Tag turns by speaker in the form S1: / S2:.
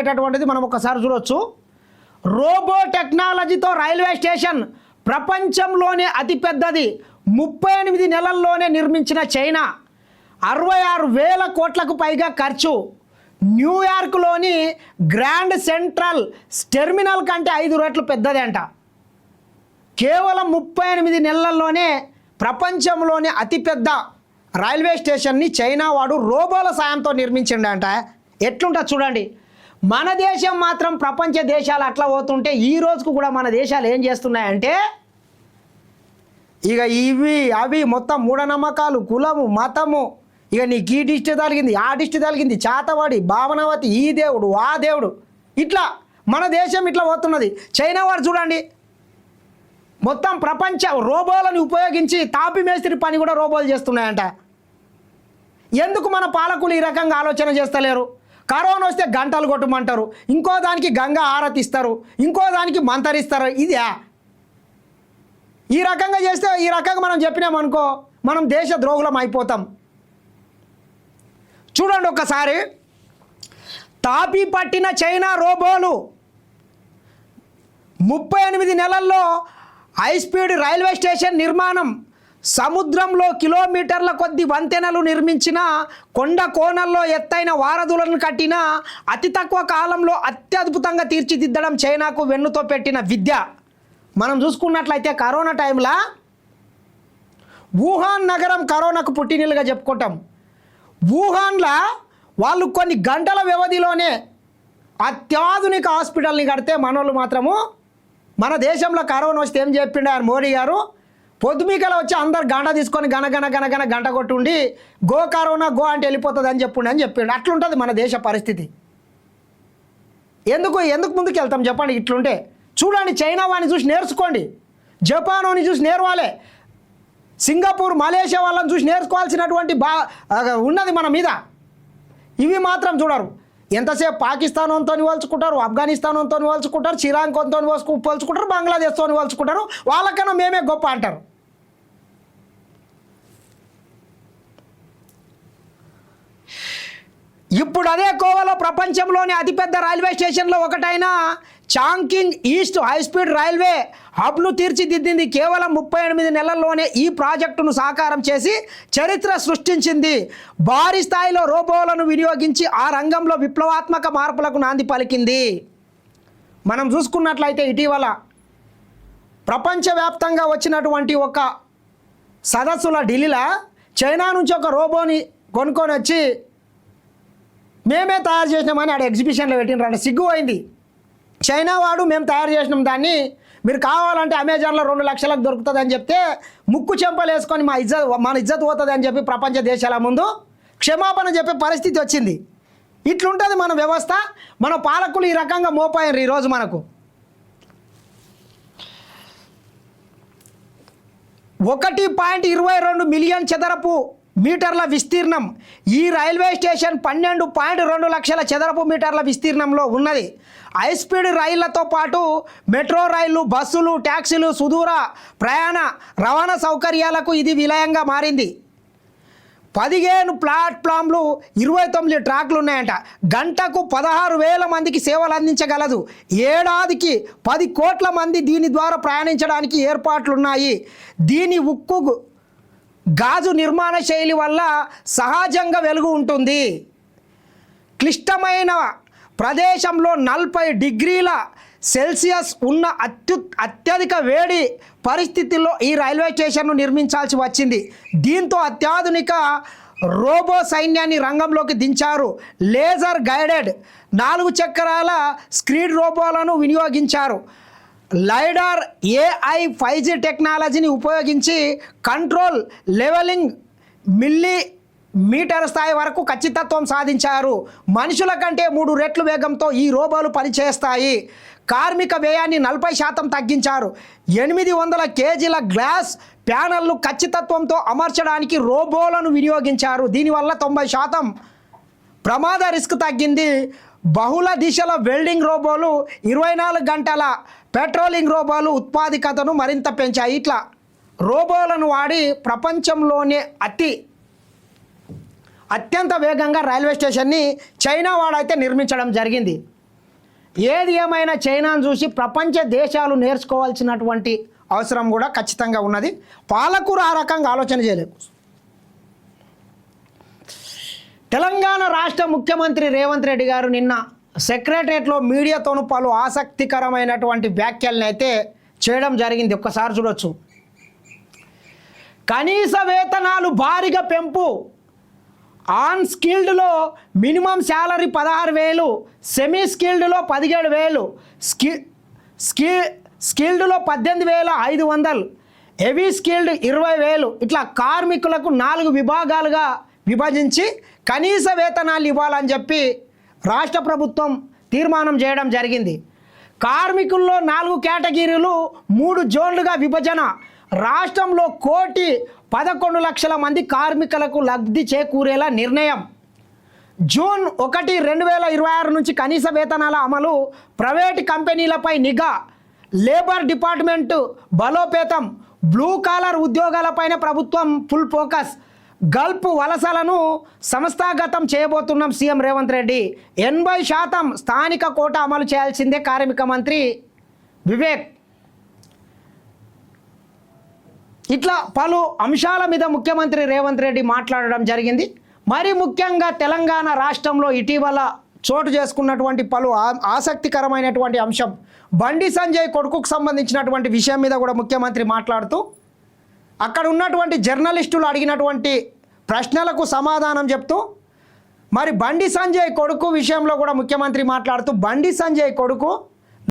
S1: అనేటటువంటిది మనం ఒకసారి చూడొచ్చు. రోబో టెక్నాలజీతో రైల్వే స్టేషన్ ప్రపంచంలోనే అతిపెద్దది. 38 నెలల్లోనే నిర్మించిన చైనా. 66,000 కోట్లకు పైగా ఖర్చు. న్యూయార్క్లోని గ్రాండ్ సెంట్రల్ టెర్మినల్ కంటే 5 రెట్లు పెద్దది అంట. కేవలం 38 నెలల్లోనే ప్రపంచంలోనే అతిపెద్ద రైల్వే స్టేషన్ని చైనా వాడు రోబోల సాయంతో నిర్మించిండంట. ఎట్లుంటుంది చూడండి. మన దేశం మాత్రం ప్రపంచ దేశాలు అట్లా పోతుంటే ఈ రోజుకు కూడా మన దేశాలు ఏం చేస్తున్నాయంటే ఇక ఇవి అవి మొత్తం మూఢనమ్మకాలు, కులము, మతము, ఇక నీకు ఈ దిష్టి తగిలింది, ఆ దిష్టి తగిలింది, చాతవాడి, భావనవతి, ఈ దేవుడు, ఆ దేవుడు, ఇట్లా మన దేశం ఇట్లా పోతున్నది. చైనా వాడు చూడండి మొత్తం ప్రపంచ రోబోలను ఉపయోగించి తాపి మేస్త్రి పని కూడా రోబోలు చేస్తున్నాయంట. ఎందుకు మన పాలకులు ఈ రకంగా ఆలోచన చేస్తలేరు? కరోనా వస్తే గంటలు కొట్టమంటారు, ఇంకో దానికి గంగా ఆరతిస్తారు, ఇంకో దానికి మంతరిస్తారు. ఇదే ఈ రకంగా చేస్తే ఈ రకంగా మనం చెప్పినామనుకో మనం దేశ ద్రోహులం అయిపోతాం. చూడండి ఒక్కసారి. తాపి పట్టిన చైనా రోబోలు 38 నెలల్లో హై స్పీడ్ రైల్వే స్టేషన్ నిర్మాణం. సముద్రంలో కిలోమీటర్ల కొద్ది వంతెనలు నిర్మించిన, కొండ కోణల్లో ఎత్తైన వారధులను కట్టిన, అతి తక్కువ కాలంలో అత్యద్భుతంగా తీర్చిదిద్దడం చైనాకు వెన్నుతో పెట్టిన విద్య. మనం చూసుకున్నట్లయితే కరోనా టైంలో వుహాన్ నగరం కరోనాకు పుట్టినిల్లుగా చెప్పుకుంటాం. వుహాన్లో వాళ్ళు కొన్ని గంటల వ్యవధిలోనే అత్యాధునిక హాస్పిటల్ని కడితే మనోళ్ళు మాత్రము మన దేశంలో కరోనా వస్తే ఏం చెప్పిండు ఆయన మోడీ గారు? పొద్దుమీకలో వచ్చి అందరు గంట తీసుకొని గన గంట కొట్టుండి గో కరోనా గో అంటే వెళ్ళిపోతుంది అని చెప్పిండు. అట్లుంటుంది మన దేశ పరిస్థితి. ఎందుకు ముందుకు వెళ్తాం చెప్పండి ఇట్లుంటే? చూడండి, చైనా వాడిని చూసి నేర్చుకోండి, జపాన్ వాడిని చూసి నేర్వాలే, సింగపూర్, మలేషియా వాళ్ళని చూసి నేర్చుకోవాల్సినటువంటి ఉన్నది మన మీద. ఇవి మాత్రం చూడరు. ఎంతసేపు పాకిస్తాన్తో పోల్చుకుంటారు, ఆఫ్ఘనిస్తాన్తో పోల్చుకుంటారు, శ్రీలంకతో పోల్చుకుంటారు, బంగ్లాదేశ్తో పోల్చుకుంటారు. వాళ్ళకన్నా మేమే గొప్ప అంటారు. ఇప్పుడు అదే కోవలో ప్రపంచంలోని అతిపెద్ద రైల్వే స్టేషన్లో ఒకటైన చాంకింగ్ ఈస్ట్ హైస్పీడ్ రైల్వే హబ్ను తీర్చిదిద్దింది. కేవలం 38 నెలల్లోనే ఈ ప్రాజెక్టును సాకారం చేసి చరిత్ర సృష్టించింది. భారీ స్థాయిలో రోబోలను వినియోగించి ఆ రంగంలో విప్లవాత్మక మార్పులకు నాంది పలికింది. మనం చూసుకున్నట్లయితే ఇటీవల ప్రపంచవ్యాప్తంగా వచ్చినటువంటి ఒక సదస్సుల ఢిల్లీలో చైనా నుంచి ఒక రోబోని కొనుక్కొని వచ్చి మేమే తయారు చేసినామని ఆడ ఎగ్జిబిషన్లో పెట్టినారంటే సిగ్గు అయింది. చైనా వాడు మేము తయారు చేసినాం దాన్ని, మీరు కావాలంటే అమెజాన్లో 2 లక్షలకు దొరుకుతుంది అని చెప్తే ముక్కు చెంపలు వేసుకొని మన ఇజ్జత్ పోతుంది అని చెప్పి ప్రపంచ దేశాల ముందు క్షమాపణ చెప్పే పరిస్థితి వచ్చింది. ఇట్లుంటుంది మన వ్యవస్థ. మన పాలకులు ఈ రకంగా మోపాయారు ఈరోజు మనకు. 1.22 మిలియన్ చదరపు మీటర్ల విస్తీర్ణం. ఈ రైల్వే స్టేషన్ 12.2 లక్షల చదరపు మీటర్ల విస్తీర్ణంలో ఉన్నది. హైస్పీడ్ రైళ్లతో పాటు మెట్రో రైళ్లు, బస్సులు, ట్యాక్సీలు, సుదూర ప్రయాణ రవాణా సౌకర్యాలకు ఇది విలయంగా మారింది. 15 ప్లాట్ఫామ్లు, 29 ట్రాక్లు ఉన్నాయంట. గంటకు 16,000 మందికి సేవలు అందించగలదు. ఏడాదికి 10 కోట్ల మంది దీని ద్వారా ప్రయాణించడానికి ఏర్పాట్లున్నాయి. దీని ఉక్కు గాజు నిర్మాణ శైలి వల్ల సహజంగా వెలుగు ఉంటుంది. క్లిష్టమైన ప్రదేశంలో 40 డిగ్రీల సెల్సియస్ ఉన్న అత్యధిక వేడి పరిస్థితుల్లో ఈ రైల్వే స్టేషన్ను నిర్మించాల్సి వచ్చింది. దీంతో అత్యాధునిక రోబో సైన్యాన్ని రంగంలోకి దించారు. లేజర్ గైడెడ్ 4 చక్రాల స్క్రీడ్ రోబోలను వినియోగించారు. లైడార్, AI, 5G టెక్నాలజీని ఉపయోగించి కంట్రోల్, లెవెలింగ్ మిల్లీమీటర్ స్థాయి వరకు ఖచ్చితత్వం సాధించారు. మనుషుల కంటే 3 రెట్లు వేగంతో ఈ రోబోలు పనిచేస్తాయి. కార్మిక వ్యయాన్ని 40% తగ్గించారు. 800 కేజీల గ్లాస్ ప్యానెల్ను ఖచ్చితత్వంతో అమర్చడానికి రోబోలను వినియోగించారు. దీనివల్ల 90% ప్రమాద రిస్క్ తగ్గింది. బహుళ దిశల వెల్డింగ్ రోబోలు, 24 గంటల పెట్రోలింగ్ రోబోలు ఉత్పాదకతను మరింత పెంచాయి. ఇట్లా రోబోలను వాడి ప్రపంచంలోనే అత్యంత వేగంగా రైల్వే స్టేషన్ని చైనా వాడైతే నిర్మించడం జరిగింది. ఏది ఏమైనా చైనాను చూసి ప్రపంచ దేశాలు నేర్చుకోవాల్సినటువంటి అవసరం కూడా ఖచ్చితంగా ఉన్నది. పాలకులు ఆ రకంగా ఆలోచన చేయలేదు. తెలంగాణ రాష్ట్ర ముఖ్యమంత్రి రేవంత్ రెడ్డి గారు నిన్న సెక్రటరియట్లో మీడియాతోనూ పలు ఆసక్తికరమైనటువంటి వ్యాఖ్యలను అయితే చేయడం జరిగింది. ఒక్కసారి చూడొచ్చు. కనీస వేతనాలు భారీగా పెంపు, ఆన్ స్కిల్డ్లో మినిమం శాలరీ 16,000, సెమీ స్కిల్డ్లో 17,000, స్కిల్డ్లో 18,500, హెవీ స్కిల్డ్ 20,000. ఇట్లా కార్మికులకు 4 విభాగాలుగా విభజించి కనీస వేతనాలు ఇవ్వాలని చెప్పి రాష్ట్ర ప్రభుత్వం తీర్మానం చేయడం జరిగింది. కార్మికుల్లో 4 కేటగిరీలు, 3 జోన్లుగా విభజన. రాష్ట్రంలో 1,11,00,000 మంది కార్మికులకు లబ్ధి చేకూరేలా నిర్ణయం. జూన్ 1, 2026 నుంచి కనీస వేతనాల అమలు, ప్రైవేటు కంపెనీలపై నిఘా, లేబర్ డిపార్ట్మెంటు బలోపేతం, బ్లూ కాలర్ ఉద్యోగాలపైన ప్రభుత్వం ఫుల్ ఫోకస్, గల్ఫ్ వలసలను సంస్థాగతం చేయబోతున్నాం సీఎం రేవంత్ రెడ్డి, 80% స్థానిక కోటా అమలు చేయాల్సిందే కార్మిక మంత్రి వివేక్. ఇట్లా పలు అంశాల మీద ముఖ్యమంత్రి రేవంత్ రెడ్డి మాట్లాడడం జరిగింది. మరి ముఖ్యంగా తెలంగాణ రాష్ట్రంలో ఇటీవల చోటు చేసుకున్నటువంటి పలు ఆసక్తికరమైనటువంటి అంశం బండి సంజయ్ కొడుకుకు సంబంధించినటువంటి విషయం మీద కూడా ముఖ్యమంత్రి మాట్లాడుతూ అక్కడ ఉన్నటువంటి జర్నలిస్టులు అడిగినటువంటి ప్రశ్నలకు సమాధానం చెప్తూ మరి బండి సంజయ్ కొడుకు విషయంలో కూడా ముఖ్యమంత్రి మాట్లాడుతూ బండి సంజయ్ కొడుకు